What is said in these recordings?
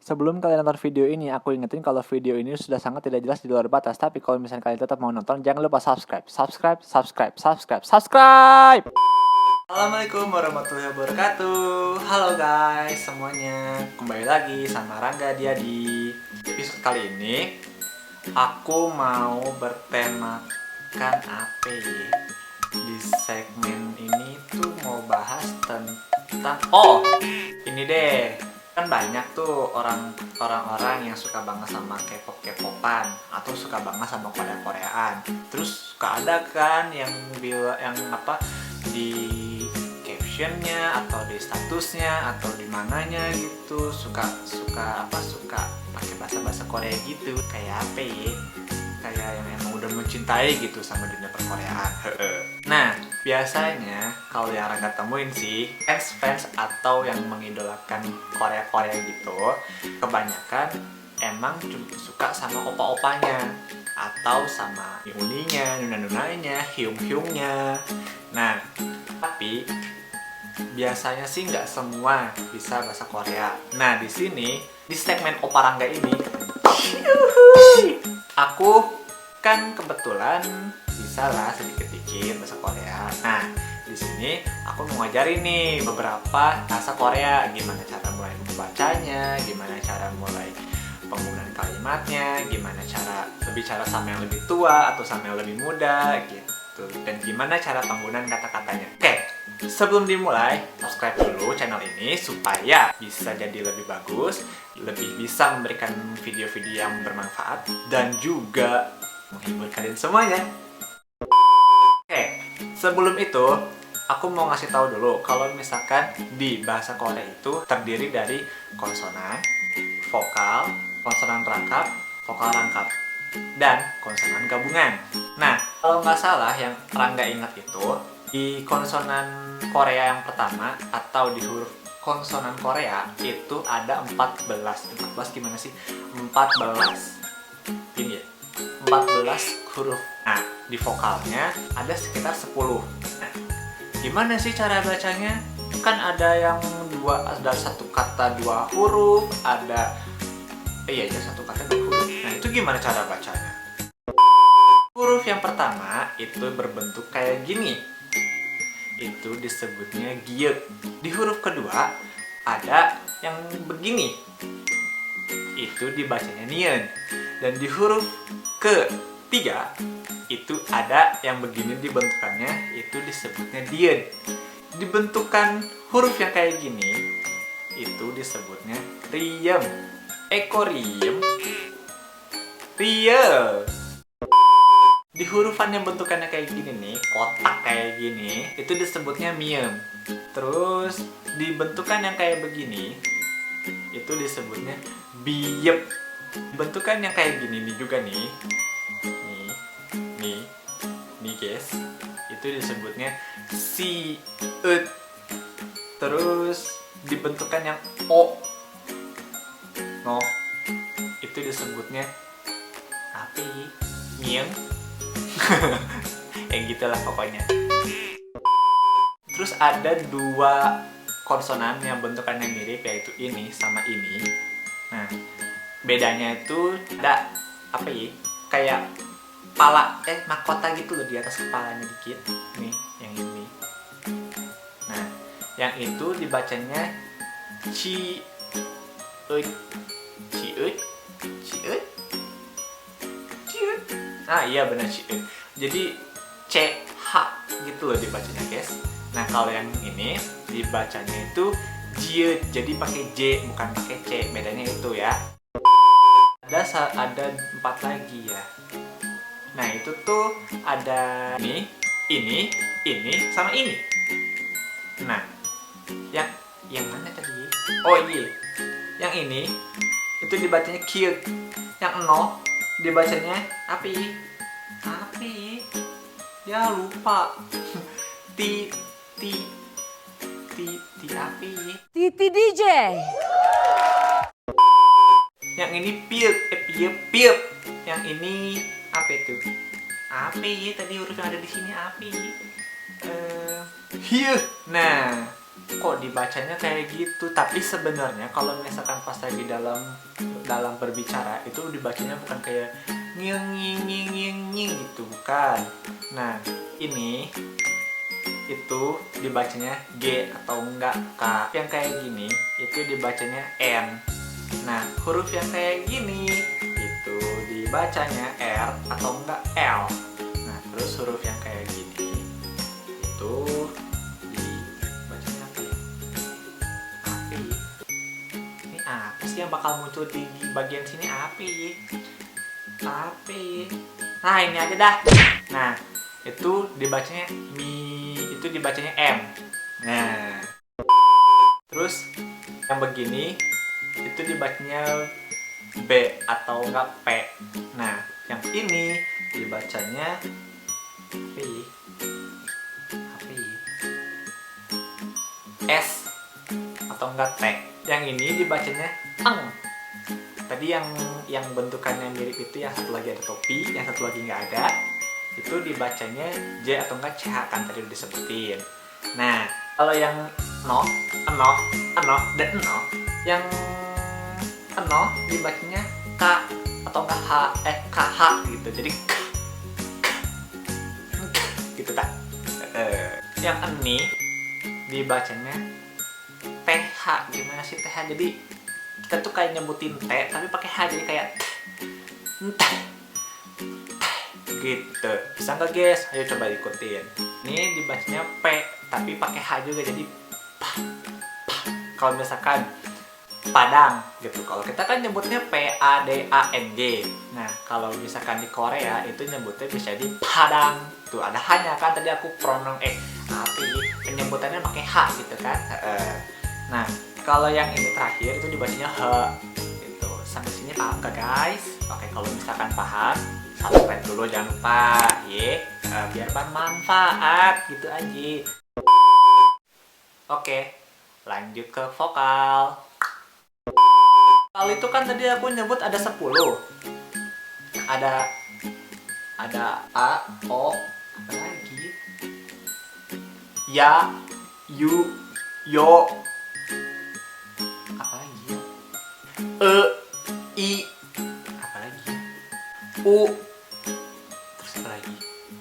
Sebelum kalian nonton video ini, aku ingetin kalau video ini sudah sangat tidak jelas di luar batas. Tapi kalau misalnya kalian tetap mau nonton, jangan lupa subscribe. Subscribe! Assalamualaikum warahmatullahi wabarakatuh. Halo guys semuanya, kembali lagi sama Rangga dia di episode kali ini. Aku mau bertemakan apa ya? Di segmen ini tuh mau bahas tentang ini deh. Kan banyak tuh orang-orang yang suka banget sama K-pop-K-popan atau suka banget sama Korea-Koreaan. Terus suka ada kan yang di captionnya atau di statusnya atau di mananya gitu suka pakai bahasa Korea gitu. Kayak apa ya? Kayak yang emang udah mencintai gitu sama dunia perkoreaan. Nah, biasanya kalau yang Rangga temuin sih fans atau yang mengidolakan Korea gitu, kebanyakan emang cuma suka sama opa-opanya atau sama uninya, nuna-nunanya, hyung-hyungnya. Nah, tapi biasanya sih nggak semua bisa bahasa Korea. Nah, di sini di segmen Opa Rangga ini aku kan kebetulan bisa lah sedikit-sedikit bahasa Korea. Nah, di sini aku mau ngajarin nih beberapa bahasa Korea, gimana cara mulai membacanya, gimana cara mulai penggunaan kalimatnya, gimana cara sama yang lebih tua atau sama yang lebih muda gitu, dan gimana cara penggunaan kata-katanya. Oke, sebelum dimulai, subscribe dulu channel ini supaya bisa jadi lebih bagus, lebih bisa memberikan video-video yang bermanfaat dan juga menghibur kalian semuanya. Oke, sebelum itu aku mau ngasih tahu dulu kalau misalkan di bahasa Korea itu terdiri dari konsonan, vokal, konsonan rangkap, vokal rangkap, dan konsonan gabungan. Nah, kalau nggak salah yang Rangga ingat itu di konsonan Korea yang pertama atau di huruf konsonan Korea itu ada 14 gimana sih? 14 ini ya, 14 huruf. Nah, di vokalnya ada sekitar 10. Nah, gimana sih cara bacanya? Kan ada yang ada satu kata 2 huruf, ada satu kata 2 huruf. Nah, itu gimana cara bacanya? Huruf yang pertama itu berbentuk kayak gini. Itu disebutnya giuk. Di huruf kedua ada yang begini. Itu dibacanya nian. Dan di huruf ketiga itu ada yang begini dibentukannya, itu disebutnya dien. Dibentukan huruf yang kayak gini itu disebutnya riem. Riem. Riem. Di hurufan yang bentukannya kayak gini nih, kotak kayak gini, itu disebutnya miem. Terus dibentukan yang kayak begini itu disebutnya biep. Bentukan yang kayak gini nih juga nih guys, itu disebutnya si ut. Terus dibentukan yang o no, itu disebutnya apa ya, mieng. Yang gitulah pokoknya. Terus ada 2 konsonan yang bentukannya mirip, yaitu ini sama ini. Nah, bedanya itu ada apa ya, kayak mahkota gitu loh di atas kepalanya dikit. Nih, yang ini. Nah, yang itu dibacanya ci ut. Ah iya benar ci ut. Jadi CH gitu loh dibacanya guys. Nah, kalau yang ini dibacanya itu jiut. Jadi pakai J bukan pakai C. Bedanya itu ya. Ada 4 lagi ya. Nah, itu tuh ada ini, sama ini. Nah, yang mana tadi? Oh iya. Yang ini itu dibacanya cute. Yang no dibacanya api. Ya lupa. ti api. Titi DJ. Yang ini piep. Yang ini apa itu? Api tadi huruf yang ada di sini api. Hiuh. Nah, kok dibacanya kayak gitu. Tapi sebenarnya kalau misalkan pas lagi dalam berbicara itu dibacanya bukan kayak nying nying nying nying nying gitu, bukan. Nah ini itu dibacanya G atau enggak K. Yang kayak gini itu dibacanya N. Nah huruf yang kayak gini itu dibacanya R atau enggak L. Nah terus huruf yang kayak gini itu dibacanya apa ya? Api. Ini apa sih yang bakal muncul di bagian sini? Api. Nah ini aja dah. Nah itu dibacanya mi, itu dibacanya M. Nah terus yang begini itu dibacanya B atau enggak P. Nah yang ini dibacanya P, S atau enggak T. Yang ini dibacanya eng. Tadi yang bentukannya mirip itu yang satu lagi ada topi, yang satu lagi nggak ada. Itu dibacanya J atau enggak CH, kan tadi udah disebutin. Nah kalau yang no, dan no, yang no dibacanya K atau enggak KH gitu. Jadi gitu tak. Yang ini dibacanya TH. Gimana sih TH? Jadi kita tuh kayak nyebutin T tapi pakai H, jadi kayak gitu. Bisa nggak guys? Ayo coba ikutin. Ini dibacanya P tapi pakai H juga, jadi kalau misalkan Padang gitu. Kalau kita kan nyebutnya PADANG. Nah kalau misalkan di Korea itu nyebutnya bisa di Padang. Tuh ada H-nya kan, tadi aku penyebutannya pakai H gitu kan. Nah kalau yang ini terakhir itu dibacanya H gitu. Sampai sini paham gak guys? Oke, kalau misalkan paham subscribe dulu, jangan lupa ya, biar bermanfaat gitu aja. Oke, lanjut ke vokal. Vokal itu kan tadi aku nyebut ada 10. Ada A, O, apa lagi? Ya, Yu, Yo, apa lagi? I, apa lagi? U, terus apa lagi?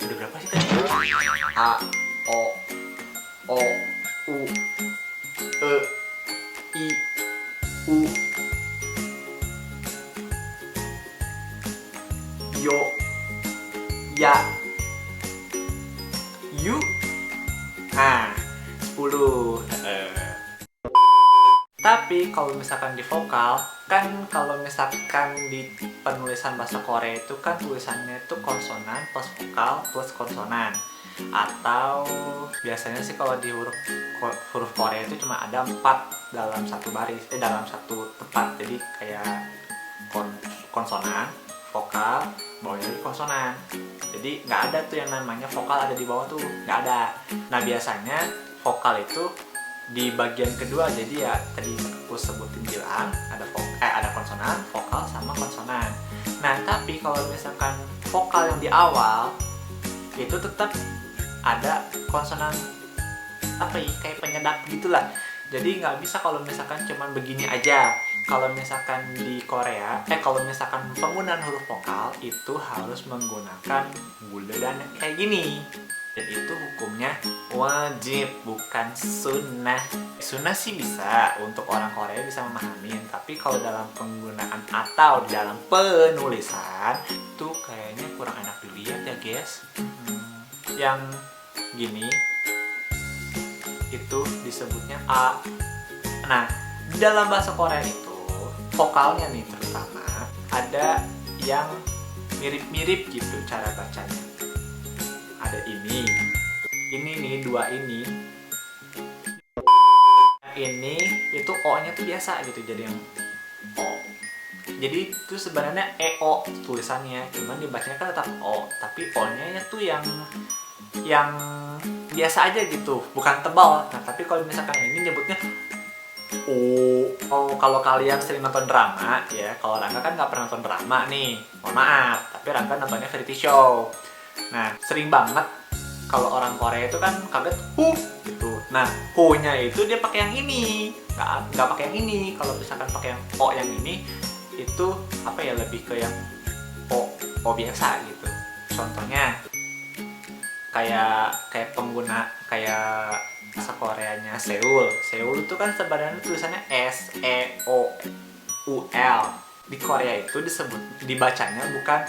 Udah berapa sih tadi? A, O, U, I, U, Yo, Ya, Yu. Nah 10. Tapi kalau misalkan di vokal kan, kalau misalkan di penulisan bahasa Korea itu kan tulisannya itu konsonan plus vokal plus konsonan. Atau biasanya sih kalau di huruf Korea itu cuma ada 4 dalam satu baris, dalam satu tempat. Jadi kayak konsonan, vokal, bawahnya lagi konsonan. Jadi nggak ada tuh yang namanya vokal ada di bawah tuh, nggak ada. Nah biasanya vokal itu di bagian kedua, jadi ya tadi aku sebutin bilang ada konsonan, vokal sama konsonan. Nah tapi kalau misalkan vokal yang di awal itu tetap ada konsonan, apa ya, kayak penyedap gitulah. Jadi nggak bisa kalau misalkan cuman begini aja. Kalau misalkan di Korea, kalau misalkan penggunaan huruf vokal itu harus menggunakan buledan kayak gini. Dan itu hukumnya wajib, bukan sunnah. Sunnah sih bisa, untuk orang Korea bisa memahami. Tapi kalau dalam penggunaan atau dalam penulisan itu kayaknya kurang enak dilihat ya guys. Yang gini itu disebutnya A. Nah di dalam bahasa Korea itu vokalnya nih terutama ada yang mirip-mirip gitu cara bacanya. Ada ini nih, dua ini itu O-nya tuh biasa gitu, jadi yang O. Jadi itu sebenarnya EO tulisannya, cuman dibacanya kan tetap O, tapi O-nya tuh yang biasa aja gitu, bukan tebal. Nah tapi kalau misalkan ini nyebutnya Oh, kalau kalian sering nonton drama ya, kalau Rangga kan nggak pernah nonton drama nih, mohon maaf, tapi Rangga nontonnya variety show. Nah, sering banget kalau orang Korea itu kan kaget gitu. Nah, ho-nya itu dia pakai yang ini, nggak pakai yang ini. Kalau misalkan pakai yang o yang ini, itu apa ya, lebih ke yang o biasa gitu. Contohnya kayak pengguna kayak bahasa Koreanya Seoul. Seoul itu kan sebenarnya tulisannya Seoul. Di Korea itu dibacanya bukan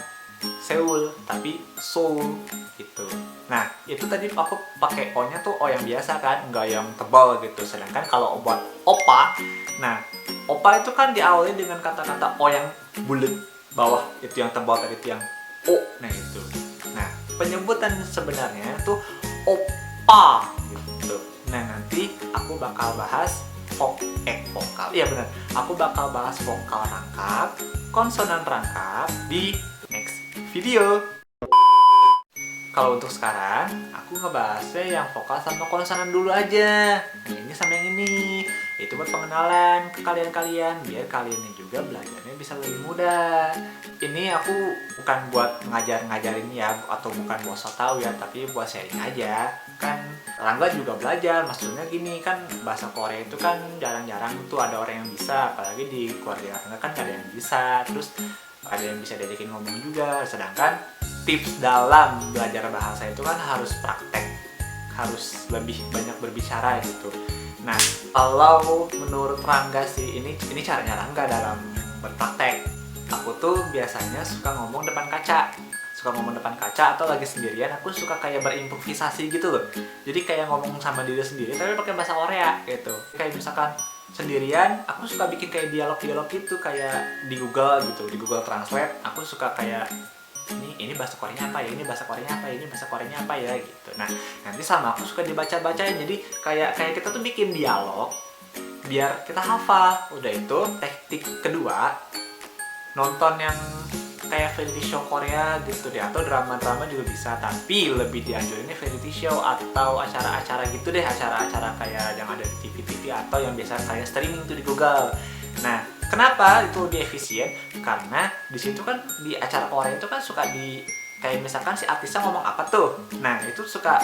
Seoul tapi Seoul gitu. Nah, itu tadi aku pakai O-nya tuh O yang biasa kan, nggak yang tebal gitu. Sedangkan kalau buat opa, nah opa itu kan diawali dengan kata-kata O yang bulat bawah, itu yang tebal tadi, itu yang O. Nah itu. Nah, penyebutan sebenarnya tuh opa gitu. Nah, nanti aku bakal bahas vokal. Iya benar. Aku bakal bahas vokal rangkap, konsonan rangkap di next video. Kalau untuk sekarang, aku ngebahasnya yang vokal sama konsonan dulu aja. Yang ini sama yang ini. Itu buat pengenalan ke kalian-kalian, biar kalian juga belajarnya bisa lebih mudah. Ini aku bukan buat ngajarin ya, atau bukan buat so tau ya, tapi buat sharing aja. Kan Rangga juga belajar, maksudnya gini kan, bahasa Korea itu kan jarang-jarang tuh ada orang yang bisa, apalagi di keluarga Rangga kan gak ada yang bisa, terus ada yang bisa diajakin ngomong juga. Sedangkan tips dalam belajar bahasa itu kan harus praktek, harus lebih banyak berbicara gitu. Nah, kalau menurut Rangga sih, ini caranya Rangga dalam berpraktek. Aku tuh biasanya suka ngomong depan kaca. Atau lagi sendirian, aku suka kayak berimprovisasi gitu loh. Jadi kayak ngomong sama diri sendiri tapi pakai bahasa Korea gitu. Kayak misalkan sendirian, aku suka bikin kayak dialog-dialog gitu, kayak di Google gitu, di Google Translate. Aku suka kayak ini bahasa Koreanya apa ya, ini bahasa Koreanya apa ya, ini bahasa Koreanya apa ya gitu. Nah, nanti sama aku suka dibaca-bacain. Jadi kayak kita tuh bikin dialog biar kita hafal. Udah itu teknik kedua, nonton yang kayak variety show Korea gitu deh, atau drama-drama juga bisa, tapi lebih dianjurinnya variety show atau acara-acara gitu deh, acara-acara kayak yang ada di TV-TV atau yang biasa saya streaming tuh di Google. Nah, kenapa itu lebih efisien? Karena di situ kan, di acara Korea itu kan suka di kayak misalkan si artisnya ngomong apa tuh. Nah, itu suka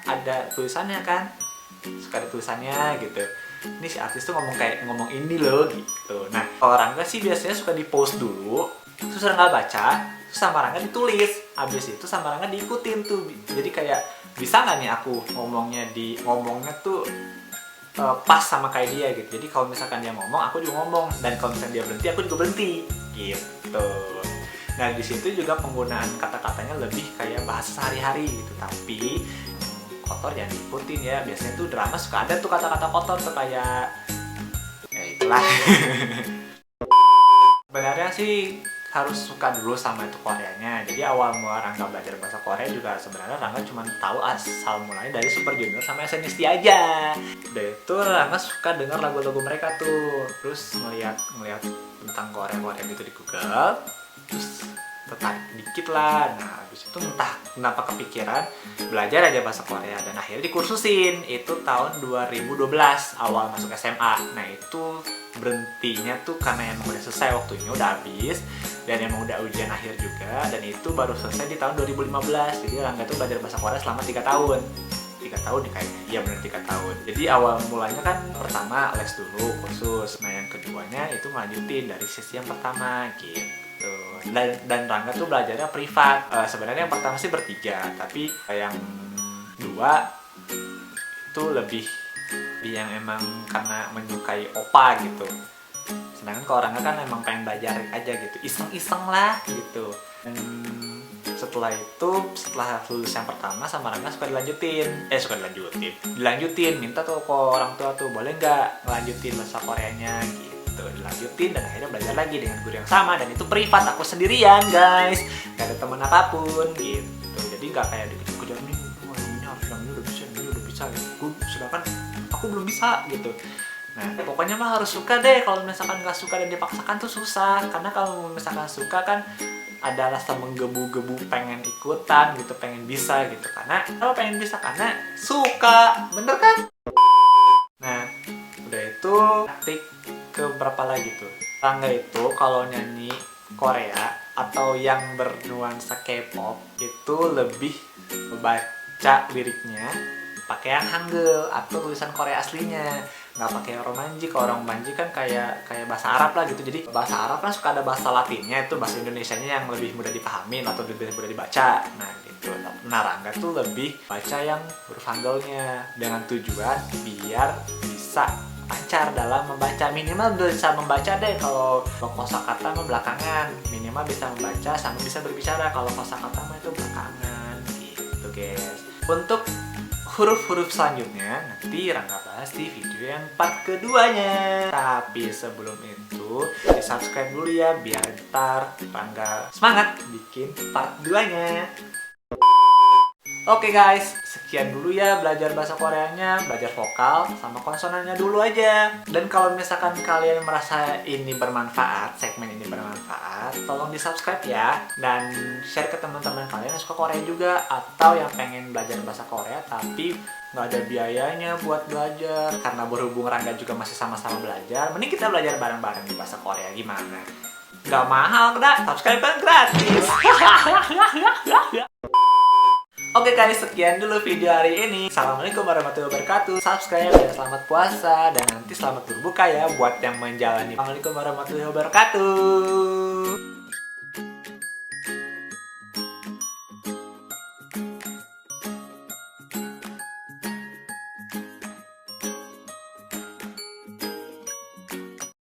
ada tulisannya kan. Suka ada tulisannya gitu. Ini si artis tuh ngomong ini loh gitu. Nah, kalau Rangga sih biasanya suka di post dulu, terus Rangga baca, terus sama Rangga ditulis. Habis itu sama Rangga diikutin tuh. Jadi kayak bisa nggak nih aku ngomongnya tuh pas sama kayak dia gitu. Jadi kalau misalkan dia ngomong, aku juga ngomong, dan kalau misalkan dia berhenti, aku juga berhenti gitu. Nah, di situ juga penggunaan kata-katanya lebih kayak bahasa sehari-hari gitu. Tapi kotor jangan diikutin ya. Biasanya tuh drama suka ada tuh kata-kata kotor tuh, kayak ya itulah. Sebenarnya sih harus suka dulu sama itu Koreanya. Jadi awal mula Rangga belajar bahasa Korea juga sebenarnya Rangga cuma tahu asal mulanya dari Super Junior sama SNSD aja. Udah itu Rangga suka dengar lagu-lagu mereka tuh, terus ngeliat tentang Korea gitu di Google, terus tertarik dikit lah. Nah, habis itu entah kenapa kepikiran belajar aja bahasa Korea, dan akhirnya dikursusin. Itu tahun 2012 awal masuk SMA. Nah, itu berhentinya tuh karena emang udah selesai, waktunya udah habis, dan emang udah ujian akhir juga, dan itu baru selesai di tahun 2015. Jadi Rangga tuh belajar bahasa Korea selama 3 tahun. 3 tahun nih kayaknya, iya bener 3 tahun. Jadi awal mulanya kan pertama les dulu, kursus. Nah, yang keduanya itu melanjutin dari sesi yang pertama gitu. Dan Rangga tuh belajarnya privat. Sebenarnya yang pertama sih bertiga, tapi yang dua itu lebih yang emang karena menyukai opa gitu. Sedangkan kalau Rangga kan emang pengen belajar aja gitu, iseng-iseng lah gitu. Dan setelah lulus yang pertama sama Rangga suka dilanjutin, minta tuh ke orang tua tuh, boleh nggak ngelanjutin bahasa Koreanya gitu. Dilanjutin, dan akhirnya belajar lagi dengan guru yang sama, dan itu privat, aku sendirian guys, gak ada teman apapun gitu. Jadi nggak kayak dikejar-kejar nih, ini harus, yang ini udah bisa gitu. Sedangkan aku belum bisa gitu. Nah, pokoknya mah harus suka deh. Kalau misalkan nggak suka dan dipaksakan tuh susah. Karena kalau misalkan suka kan ada rasa menggebu-gebu pengen ikutan gitu, pengen bisa gitu. Karena kalau pengen bisa karena suka, bener kan? Nah, udah itu praktik ke berapa lagi tuh. Rangga itu kalau nyanyi Korea atau yang bernuansa K-pop itu lebih baca liriknya, pakai yang Hangul atau tulisan Korea aslinya, nggak pakai romanji. Kalau romanji kan kayak bahasa Arab lah gitu. Jadi bahasa Arab kan suka ada bahasa Latinnya, itu bahasa Indonesianya yang lebih mudah dipahami atau lebih mudah dibaca. Nah gitu. Nah Rangga tuh lebih baca yang huruf Hangulnya dengan tujuan biar bisa lancar dalam membaca. Minimal bisa membaca deh. Kalau kosakata mah belakangan, minimal bisa membaca sama bisa berbicara. Kalau kosakata mah itu belakangan gitu guys. Untuk huruf-huruf selanjutnya nanti Rangga bahas di video yang part keduanya. Tapi sebelum itu di subscribe dulu ya, biar ntar Rangga semangat bikin part 2-nya. Oke guys, sekian dulu ya belajar bahasa Koreanya, belajar vokal sama konsonannya dulu aja. Dan kalau misalkan kalian merasa ini bermanfaat, segmen ini bermanfaat, tolong di subscribe ya. Dan share ke teman-teman kalian yang suka Korea juga, atau yang pengen belajar bahasa Korea tapi nggak ada biayanya buat belajar. Karena berhubung Rangga juga masih sama-sama belajar, mending kita belajar bareng-bareng di bahasa Korea. Gimana? Nggak mahal, subscribe kan gratis. Oke guys, sekian dulu video hari ini. Assalamualaikum warahmatullahi wabarakatuh. Subscribe dan selamat puasa. Dan nanti selamat berbuka ya buat yang menjalani. Assalamualaikum warahmatullahi wabarakatuh.